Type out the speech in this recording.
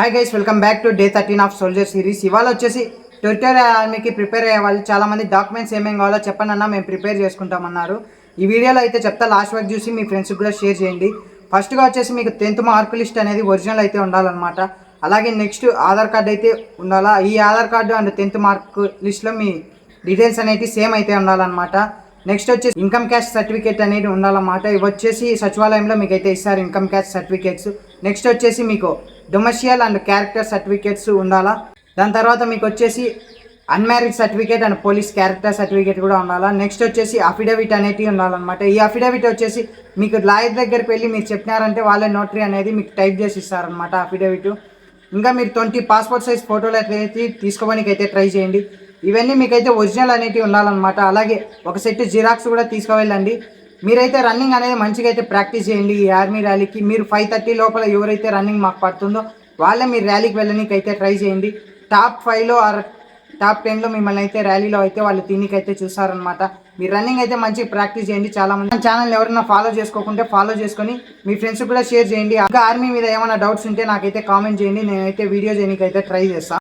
Hi guys, welcome back to day 13 of soldier series. ఇవాళ వచ్చేసి territorial ఆర్మీకి prepare అయ్యే వాళ్ళు చాలామంది డాక్యుమెంట్స్ ఏమేమి కావాలో చెప్పండి అన్న, మేము ప్రిపేర్ చేసుకుంటామన్నారు. ఈ వీడియోలో అయితే చెప్తా, లాస్ట్ వరకు చూసి మీ ఫ్రెండ్స్కి కూడా షేర్ చేయండి. ఫస్ట్గా వచ్చేసి మీకు 10th మార్క్ లిస్ట్ అనేది ఒరిజినల్ అయితే ఉండాలన్నమాట. అలాగే నెక్స్ట్ ఆధార్ కార్డు అయితే ఉండాలా. ఈ Aadhaar card and 10th mark లిస్ట్లో మీ డీటెయిల్స్ అనేవి సేమ్ అయితే ఉండాలన్నమాట. నెక్స్ట్ వచ్చేసి ఇన్కమ్ క్యాస్ట్ సర్టిఫికేట్ అనేది ఉండాలన్నమాట. ఇవి వచ్చేసి సచివాలయంలో మీకు అయితే ఇస్తారు ఇన్కమ్ క్యాస్ట్ సర్టిఫికేట్స్. నెక్స్ట్ వచ్చేసి మీకు డొమెస్టియల్ అండ్ క్యారెక్టర్ సర్టిఫికేట్స్ ఉండాలా. దాని తర్వాత మీకు వచ్చేసి unmarried certificate and police character certificate కూడా ఉండాలా. నెక్స్ట్ వచ్చేసి అఫిడవిట్ అనేది ఉండాలన్నమాట. ఈ అఫిడవిట్ వచ్చేసి మీకు లాయర్ దగ్గరికి వెళ్ళి మీరు చెప్పినారంటే వాళ్ళే నోటరీ అనేది మీకు టైప్ చేసి ఇస్తారనమాట అఫిడవిట్. ఇంకా మీరు 20 పాస్పోర్ట్ సైజ్ ఫోటోలు అయితే తీసుకోవడానికి అయితే ట్రై చేయండి. ఇవన్నీ మీకైతే ఒరిజినల్ అనేవి ఉండాలన్నమాట. అలాగే ఒక సెట్ జిరాక్స్ కూడా తీసుకువెళ్ళండి. మీరైతే రన్నింగ్ అనేది మంచిగా అయితే ప్రాక్టీస్ చేయండి. ఈ ఆర్మీ ర్యాలీకి మీరు 5:30 లోపల ఎవరైతే రన్నింగ్ మాకు పడుతుందో వాళ్ళే మీరు ర్యాలీకి వెళ్ళడానికి అయితే ట్రై చేయండి. టాప్ 5లో ఆర్ టాప్ 10లో మిమ్మల్ని అయితే ర్యాలీలో అయితే వాళ్ళు తినికైతే చూసారనమాట. మీరు రన్నింగ్ అయితే మంచిగా ప్రాక్టీస్ చేయండి. చాలామంది మన ఛానల్ ఎవరైనా ఫాలో చేసుకోకుంటే ఫాలో చేసుకొని మీ ఫ్రెండ్స్ కూడా షేర్ చేయండి. ఇంకా ఆర్మీ మీద ఏమైనా డౌట్స్ ఉంటే నాకైతే కామెంట్ చేయండి. నేనైతే వీడియో చేయడానికి అయితే ట్రై చేస్తాను.